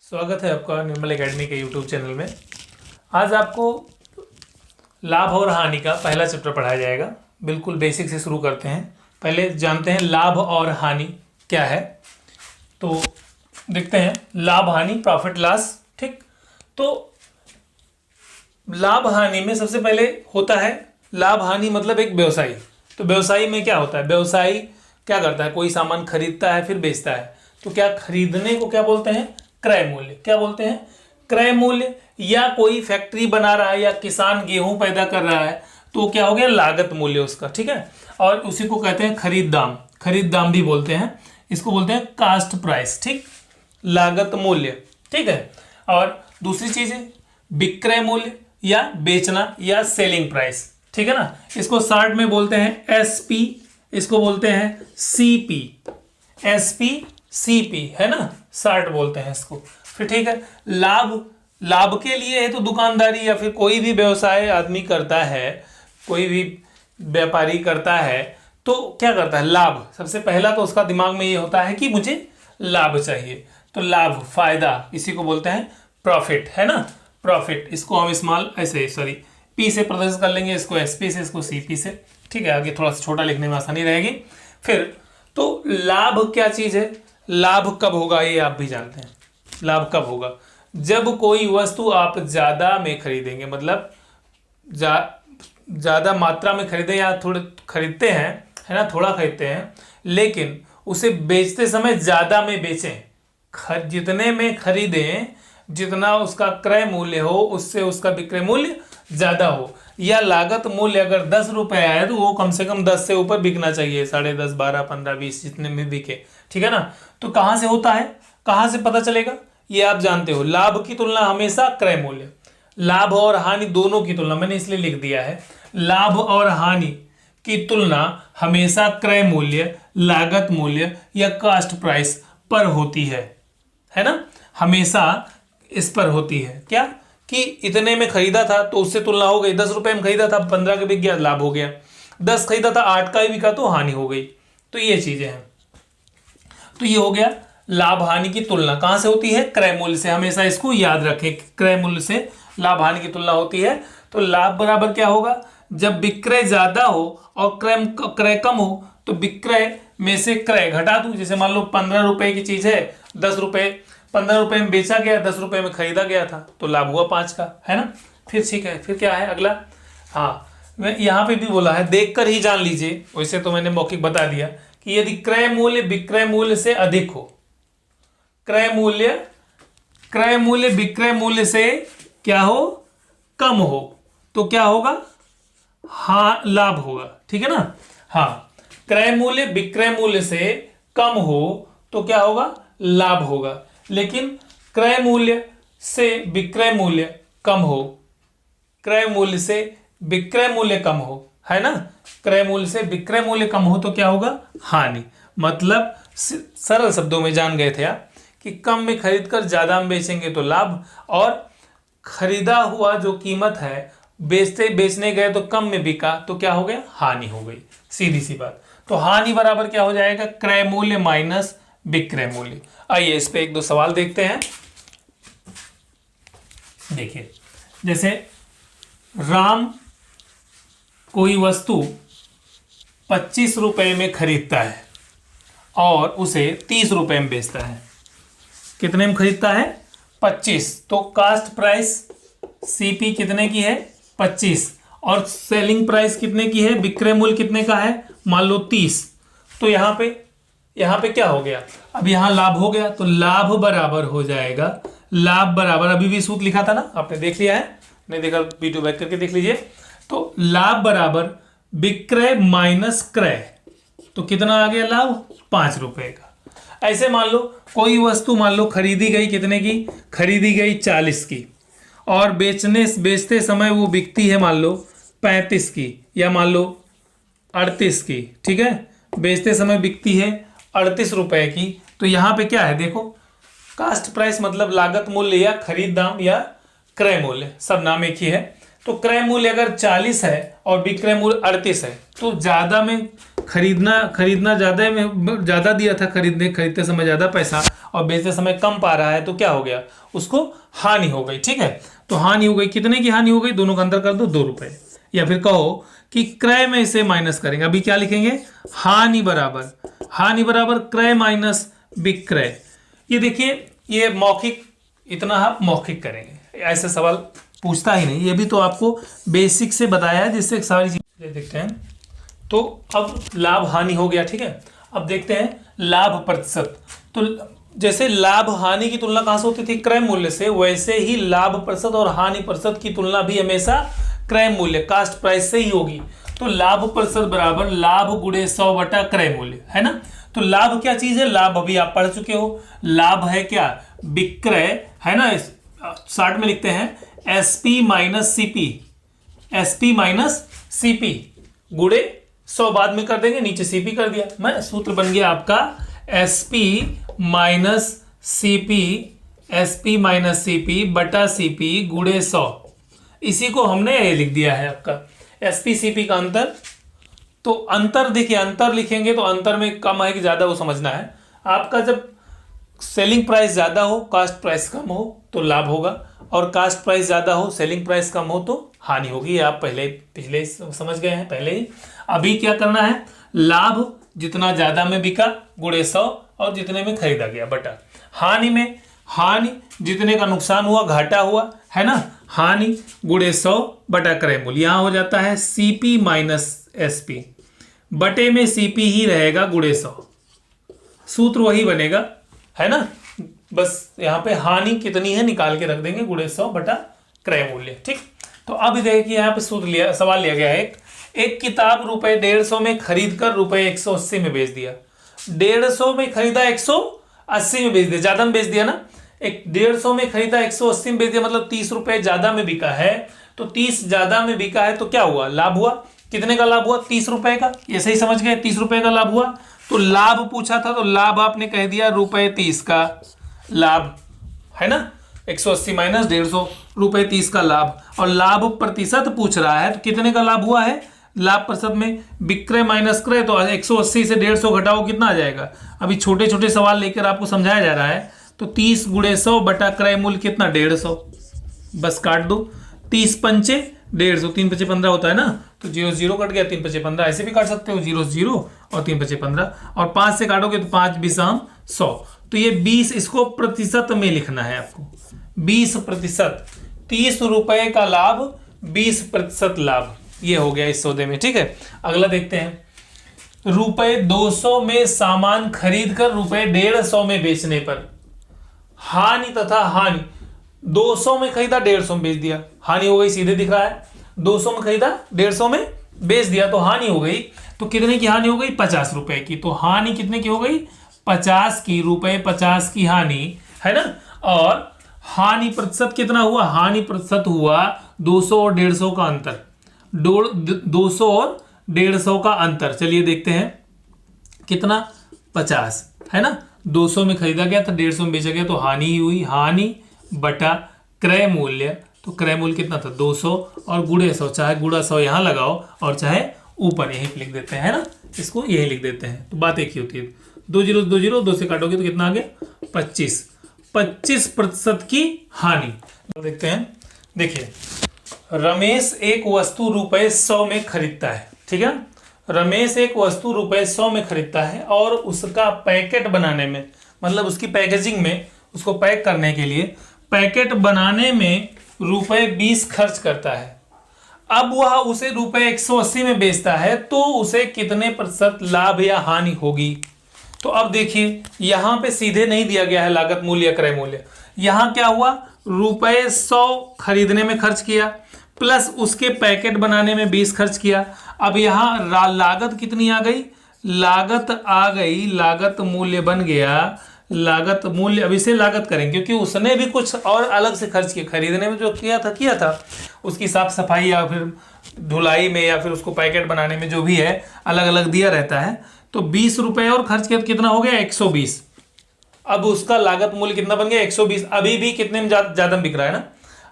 स्वागत है आपका निर्मल एकेडमी के यूट्यूब चैनल में। आज आपको लाभ और हानि का पहला चैप्टर पढ़ाया जाएगा। बिल्कुल बेसिक से शुरू करते हैं। पहले जानते हैं लाभ और हानि क्या है। तो देखते हैं लाभ हानि, प्रॉफिट लॉस। ठीक, तो लाभ हानि में सबसे पहले होता है लाभ हानि मतलब एक व्यवसायी। तो व्यवसायी में क्या होता है, व्यवसायी क्या करता है, कोई सामान खरीदता है फिर बेचता है। तो क्या खरीदने को क्या बोलते हैं, क्रय मूल्य। क्या बोलते हैं, क्रय मूल्य। या कोई फैक्ट्री बना रहा है या किसान गेहूं पैदा कर रहा है तो क्या हो गया, लागत मूल्य उसका। ठीक है, और उसी को कहते हैं खरीद दाम। खरीद दाम भी बोलते हैं, इसको बोलते हैं कास्ट प्राइस। ठीक, लागत मूल्य। ठीक है, और दूसरी चीज है विक्रय मूल्य या बेचना या सेलिंग प्राइस। ठीक है ना, इसको शॉर्ट में बोलते हैं एसपी, इसको बोलते हैं सीपी। एसपी सीपी है ना, शॉर्ट बोलते हैं इसको। फिर ठीक है, लाभ, लाभ के लिए है तो दुकानदारी या फिर कोई भी व्यवसाय आदमी करता है, कोई भी व्यापारी करता है तो क्या करता है, लाभ। सबसे पहला तो उसका दिमाग में ये होता है कि मुझे लाभ चाहिए। तो लाभ, फायदा, इसी को बोलते हैं प्रॉफिट, है ना, प्रॉफिट। इसको हम स्मॉल ऐसे पी से प्रदर्शित कर लेंगे, इसको एसपी से, इसको सीपी से। ठीक है, आगे थोड़ा सा छोटा लिखने में आसानी रहेगी। फिर तो लाभ क्या चीज है, लाभ कब होगा ये आप भी जानते हैं। लाभ कब होगा, जब कोई वस्तु आप ज्यादा में खरीदेंगे, मतलब ज्यादा मात्रा में खरीदें या थोड़े खरीदते हैं, है ना, थोड़ा खरीदते हैं लेकिन उसे बेचते समय ज्यादा में बेचें। जितने में खरीदें, जितना उसका क्रय मूल्य हो उससे उसका विक्रय मूल्य ज्यादा हो। या लागत मूल्य अगर 10 रुपए आए तो वो कम से कम 10 से ऊपर बिकना चाहिए, 10.5, 12, 15, 20 जितने में बिके। ठीक है ना, तो कहां से होता है, कहां से पता चलेगा, ये आप जानते हो। लाभ की तुलना हमेशा क्रय मूल्य, लाभ और हानि दोनों की तुलना, मैंने इसलिए लिख दिया है लाभ और हानि की तुलना हमेशा क्रय मूल्य, लागत मूल्य या कास्ट प्राइस पर होती है ना, हमेशा इस पर होती है। क्या कि इतने में खरीदा था तो उससे तुलना हो गई, 10 रुपए में खरीदा था 15 का बिक गया, लाभ हो गया। 10 खरीदा था 8 का ही बिका तो हानि हो गई। तो ये चीजें हैं। तो ये हो गया लाभ हानि की तुलना कहां से होती है, क्रय मूल्य से। हमेशा इसको याद रखें, क्रय मूल्य से लाभ हानि की तुलना होती है। तो लाभ बराबर क्या होगा, जब विक्रय ज्यादा हो और क्रय कम हो तो विक्रय में से क्रय घटा दूं। जैसे मान लो 15 रुपए की चीज है, 15 रुपए में बेचा गया, 10 रुपए में खरीदा गया था तो लाभ हुआ 5 का, है ना। फिर ठीक है, फिर क्या है अगला, हाँ मैं यहाँ पे भी बोला है, देखकर ही जान लीजिए। वैसे तो मैंने मौखिक बता दिया कि यदि क्रय मूल्य विक्रय मूल्य से अधिक हो, क्रय मूल्य विक्रय मूल्य से क्या हो, कम हो, तो क्या होगा, हाँ लाभ होगा। ठीक है ना, हाँ क्रय मूल्य विक्रय मूल्य से कम हो तो क्या होगा, लाभ होगा। लेकिन क्रय मूल्य से विक्रय मूल्य कम हो, क्रय मूल्य से विक्रय मूल्य कम हो, है ना, क्रय मूल्य से विक्रय मूल्य कम हो तो क्या होगा, हानि। मतलब सरल शब्दों में जान गए थे आप कि कम में खरीद कर ज्यादा में बेचेंगे तो लाभ, और खरीदा हुआ जो कीमत है बेचने गए तो कम में बिका तो क्या हो गया, हानि हो गई। सीधी सी बात। तो हानि बराबर क्या हो जाएगा, क्रय मूल्य माइनस विक्रय मूल्य। आइए इस पे एक दो सवाल देखते हैं। देखिए, जैसे राम कोई वस्तु 25 रुपए में खरीदता है और उसे 30 रुपए में बेचता है। कितने में खरीदता है, 25। तो कास्ट प्राइस सीपी कितने की है, 25, और सेलिंग प्राइस कितने की है, विक्रय मूल्य कितने का है, मान लो 30। तो यहां पे क्या हो गया, अब यहां लाभ हो गया। तो लाभ बराबर हो जाएगा, लाभ बराबर, अभी भी सूत्र लिखा था ना, आपने देख लिया है, नहीं देखा वीडियो बैक करके देख लीजिए। तो लाभ बराबर विक्रय माइनस क्रय, तो कितना आ गया लाभ, 5 रुपए का। ऐसे मान लो कोई वस्तु मान लो खरीदी गई, कितने की खरीदी गई, 40 की, और बेचते समय वो बिकती है मान लो 35 की, या मान लो 38 की। ठीक है, बेचते समय बिकती है 38 रुपए की। तो यहां पे क्या है, देखो कास्ट प्राइस मतलब लागत मूल्य या खरीद दाम या क्रय मूल्य, सब नाम एक ही है। तो क्रय मूल्य अगर 40 है और विक्रय मूल्य 38 है तो ज्यादा में खरीदना ज्यादा में ज्यादा दिया था, खरीदते समय ज्यादा पैसा, और बेचते समय कम पा रहा है तो क्या हो गया, उसको हानि हो गई। ठीक है, तो हानि हो गई, कितने की हानि हो गई, दोनों का अंतर कर दो 2 रुपए। या फिर कहो कि क्रय में इसे माइनस करेंगे, अभी क्या लिखेंगे, हानि बराबर क्रय माइनस विक्रय। ये देखिए ये मौखिक, इतना आप मौखिक करेंगे, ऐसे सवाल पूछता ही नहीं, ये भी तो आपको बेसिक से बताया है जिससे सारी चीजें देखते हैं। तो अब लाभ हानि हो गया। ठीक है, अब देखते हैं लाभ प्रतिशत। तो जैसे लाभ हानि की तुलना कहां से होती थी, क्रय मूल्य से, वैसे ही लाभ प्रतिशत और हानि प्रतिशत की तुलना भी हमेशा क्रय मूल्य, कास्ट प्राइस से ही होगी। तो लाभ प्रतिशत बराबर लाभ गुणे 100 बटा क्रय मूल्य, है ना। तो लाभ क्या चीज है, लाभ अभी आप पढ़ चुके हो, लाभ है क्या, विक्रय, है ना। शार्ट में लिखते हैं एसपी माइनस सीपी गुणे 100, बाद में कर देंगे, नीचे सीपी कर दिया, मैं सूत्र बन गया आपका एसपी माइनस सीपी बटा सीपी गुणे 100। इसी को हमने ये लिख दिया है आपका एसपी सीपी का अंतर। तो अंतर देखिए, अंतर लिखेंगे तो अंतर में कम है कि ज्यादा वो समझना है आपका। जब सेलिंग प्राइस ज्यादा हो, कास्ट प्राइस कम हो तो लाभ होगा, और कास्ट प्राइस ज्यादा हो, सेलिंग प्राइस कम हो तो हानि होगी। आप पिछले समझ गए हैं पहले ही। अभी क्या करना है, लाभ जितना ज्यादा में बिका गुणे 100 और जितने में खरीदा गया बटा हानि जितने का नुकसान हुआ, घाटा हुआ, है ना, हानि गुणे 100 बटा क्रय मूल्य। यहां हो जाता है सीपी माइनस एसपी, बटे में सीपी ही रहेगा गुणे 100, सूत्र वही बनेगा, है ना। बस यहाँ पे हानि कितनी है निकाल के रख देंगे, गुणे 100 बटा क्रय मूल्य। ठीक, तो अब देखिए यहाँ पे सूत्र सवाल लिया गया है, एक किताब रुपए 150 में खरीद कर रुपए 180 में बेच दिया। 150 में खरीदा 180 में बेच दिया, ज्यादा में बेच दिया ना। एक 150 में खरीदा 180 में बेच दिया, मतलब 30 रुपए ज्यादा में बिका है। तो 30 ज्यादा में बिका है तो क्या हुआ, लाभ हुआ। कितने का लाभ हुआ, 30 रुपए का, ये सही समझ गए, 30 रुपए का लाभ हुआ। तो लाभ पूछा था तो लाभ आपने कह दिया रुपए 30 का लाभ, है ना। 180 माइनस 150, रुपए 30 का लाभ। और लाभ प्रतिशत पूछ रहा है तो कितने का लाभ हुआ है, लाभ प्रतिशत में विक्रय माइनस क्रय, तो 180 से 150 घटाओ कितना आ जाएगा। अभी छोटे छोटे सवाल लेकर आपको समझाया जा रहा है। तो 30 गुणे 100 बटा क्रय मूल्य कितना, 150, बस काट दो। 30 पंचे 150, 3 पचे 15 होता है ना, तो 0 0 कट गया, 3 पचे 15, ऐसे भी काट सकते हो, 0 0 और 3 पचे 15, और 5 से काटोगे तो 5 20 100। तो ये 20, इसको प्रतिशत में लिखना है आपको, 20%। 30 रुपए का लाभ 20% लाभ, ये हो गया इस सौदे में। ठीक है, अगला देखते हैं। रुपए 200 में सामान खरीद कर रुपए 150 में बेचने पर हानि तथा हानि। 200 में खरीदा 150 में बेच दिया, हानि हो गई, सीधे दिख रहा है। 200 में खरीदा 150 में बेच दिया तो हानि हो गई। तो कितने की हानि हो गई, 50 रुपए की। तो हानि कितने की हो गई, 50 की, रुपए 50 की हानि, है ना। और हानि प्रतिशत कितना हुआ, हानि प्रतिशत हुआ 200 और 150 का अंतर, 200 और 150 का अंतर। चलिए देखते हैं कितना, 50, है ना। 200 में खरीदा गया था, 150 में बेचा गया तो हानि ही हुई, हानि बटा क्रय मूल्य। तो क्रय मूल्य कितना था, 200 और गुणे 100, चाहे गुणा 100 यहां लगाओ और चाहे ऊपर यही लिख देते हैं ना, इसको यही लिख देते हैं, तो बात एक ही होती है। 2 0 2 0, 2 से काटोगे तो कितना आ गया, 25% की हानि। देखते हैं, देखिए रमेश एक वस्तु रुपए 100 में खरीदता है। ठीक है, रमेश एक वस्तु रुपए 100 में खरीदता है और उसका पैकेट बनाने में, मतलब उसकी पैकेजिंग में, उसको पैक करने के लिए पैकेट बनाने में रुपए 20 खर्च करता है। अब वह उसे रुपए 180 में बेचता है तो उसे कितने प्रतिशत लाभ या हानि होगी। तो अब देखिए यहां पे सीधे नहीं दिया गया है लागत मूल्य या क्रय मूल्य। यहां क्या हुआ, रुपए 100 खरीदने में खर्च किया प्लस उसके पैकेट बनाने में 20 खर्च किया। अब यहां लागत कितनी आ गई, लागत आ गई, लागत मूल्य बन गया, लागत मूल्य। अब इसे लागत करेंगे क्योंकि उसने भी कुछ और अलग से खर्च किया, खरीदने में जो किया था उसकी साफ सफाई या फिर धुलाई में या फिर उसको पैकेट बनाने में जो भी है अलग अलग दिया रहता है। तो 20 रुपए और खर्च किया तो कितना हो गया, 120। अब उसका लागत मूल्य कितना बन गया, 120। अभी भी कितने में ज्यादा बिक रहा है ना।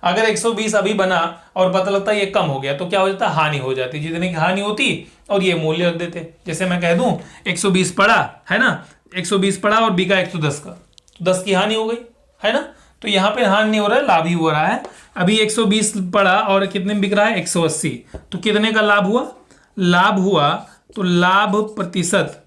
अगर 120 अभी बना और पता लगता है ये कम हो गया तो क्या हो जाता, हानि हो जाती, जितने की हानि होती और ये मूल्य रख देते। जैसे मैं कह दूं 120 पड़ा है ना, 120 पड़ा और बिका 110 का, तो 10 की हानि हो गई, है ना। तो यहाँ पे हानि नहीं हो रहा है, लाभ ही हो रहा है। अभी 120 पड़ा और कितने में बिक रहा है, 180, तो कितने का लाभ हुआ, लाभ हुआ तो लाभ प्रतिशत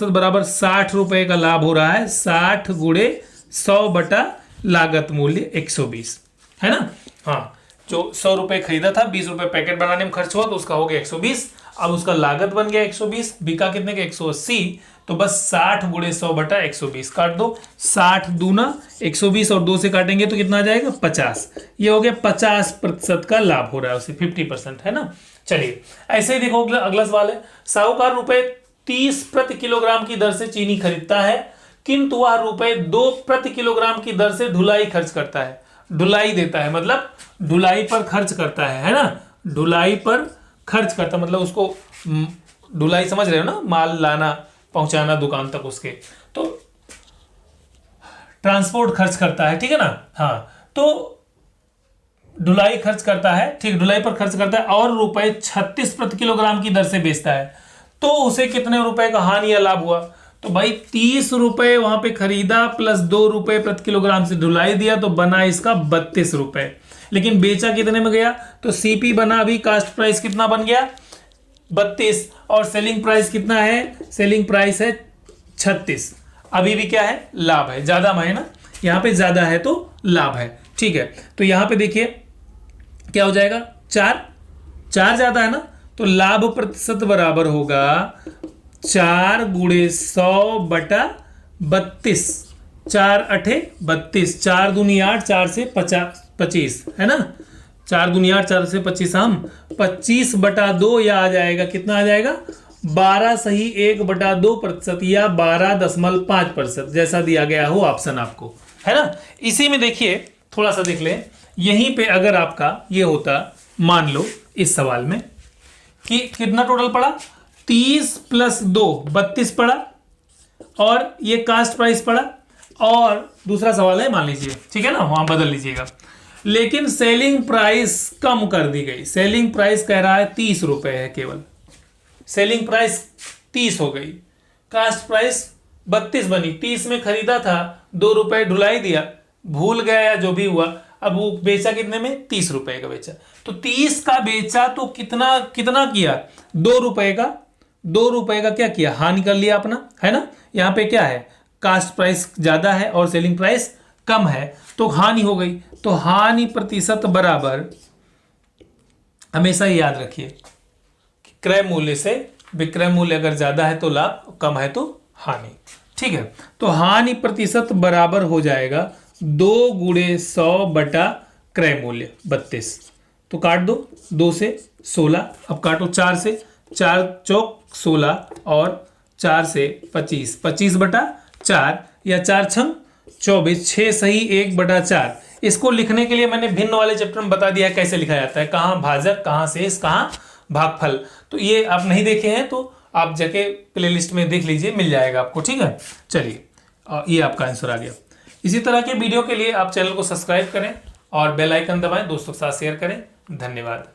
बराबर 60 रुपए का लाभ हो रहा है। 60 गुणे 100 बटा लागत मूल्य 120, है ना। हाँ, जो 100 रुपए खरीदा था, 20 रुपए पैकेट बनाने में खर्च हुआ, तो उसका हो गया 120। अब उसका लागत बन गया 120, बिका कितने का, 180। तो बस 60 गुणे 100 बटा 120 काट दो। 60 दूना 120 और 2 से काटेंगे तो कितना आ जाएगा, 50। ये हो गया 50% का लाभ हो रहा है उसे, 50%, है ना। चलिए ऐसे ही देखो अगला सवाल है। साहूकार रुपए 30 प्रति किलोग्राम की दर से चीनी खरीदता है, किंतु वह रुपए 2 प्रति किलोग्राम की दर से ढुलाई खर्च करता है। ढुलाई देता है मतलब ढुलाई पर खर्च करता है ना। ढुलाई पर खर्च करता मतलब उसको ढुलाई समझ रहे हो ना, माल लाना पहुंचाना दुकान तक उसके, तो ट्रांसपोर्ट खर्च करता है, ठीक है ना। हाँ, तो ढुलाई खर्च करता है, ठीक, ढुलाई पर खर्च करता है और रुपए 36 प्रति किलोग्राम की दर से बेचता है, तो उसे कितने रुपए का हानि या लाभ हुआ। तो भाई 30 रुपए वहां पे खरीदा प्लस 2 रुपए प्रति किलोग्राम से ढुलाई दिया, तो बना इसका 32 रुपए। लेकिन बेचा कितने में गया, तो सीपी बना अभी, कास्ट प्राइस कितना बन गया, 32, और सेलिंग प्राइस कितना है, सेलिंग प्राइस है 36। अभी भी क्या है, लाभ है, ज्यादा में है ना, यहाँ पे ज्यादा है तो लाभ है, ठीक है। तो यहाँ पे देखिए क्या हो जाएगा, 4 ज्यादा है ना, तो लाभ प्रतिशत बराबर होगा 4 गुणे 100 बटा 32। 4 अठे 32, 4 दूनी 8, 4 से 25, है ना। 4 दूनी 8, 4 से 25, हम 25 बटा 2, या आ जाएगा कितना आ जाएगा, 12 सही 1/2% या 12.5%, जैसा दिया गया हो ऑप्शन आपको, है ना। इसी में देखिए थोड़ा सा देख लें, यहीं पे अगर आपका ये होता, मान लो इस सवाल में कि कितना टोटल पड़ा, 30 + 2 32 पड़ा, और ये कास्ट प्राइस पड़ा, और दूसरा सवाल है मान लीजिए, ठीक है ना, वहां बदल लीजिएगा, लेकिन सेलिंग प्राइस कम कर दी गई। सेलिंग प्राइस कह रहा है 30 रुपए है केवल, सेलिंग प्राइस 30 हो गई, कास्ट प्राइस 32 बनी। 30 में खरीदा था, 2 रुपए ढुलाई दिया, भूल गया या जो भी हुआ, अब वो बेचा कितने में, 30 रुपए का बेचा। तो 30 का बेचा तो कितना कितना किया, 2 रुपए का, 2 रुपए का क्या किया, हानि कर लिया अपना, है ना। यहाँ पे क्या है, कास्ट प्राइस ज्यादा है और सेलिंग प्राइस कम है, तो हानि हो गई। तो हानि प्रतिशत बराबर, हमेशा याद रखिए, क्रय मूल्य से विक्रय मूल्य अगर ज्यादा है तो लाभ, कम है तो हानि, ठीक है। तो हानि प्रतिशत बराबर हो जाएगा 2 गुणे 100 बटा क्रय मूल्य 32। तो काट दो, 2 से 16, अब काटो 4 से, 4 चौक 16 और 4 से 25, 25 बटा 4 या 4 छंग 24, 6 सही 1/4। इसको लिखने के लिए मैंने भिन्न वाले चैप्टर में बता दिया है कैसे लिखा जाता है, कहाँ भाजक, कहाँ शेष, कहाँ भागफल। तो ये आप नहीं देखे हैं तो आप जाके प्लेलिस्ट में देख लीजिए, मिल जाएगा आपको, ठीक है। चलिए, ये आपका आंसर आ गया। इसी तरह के वीडियो के लिए आप चैनल को सब्सक्राइब करें और बेल आइकन दबाएं, दोस्तों के साथ शेयर करें। धन्यवाद।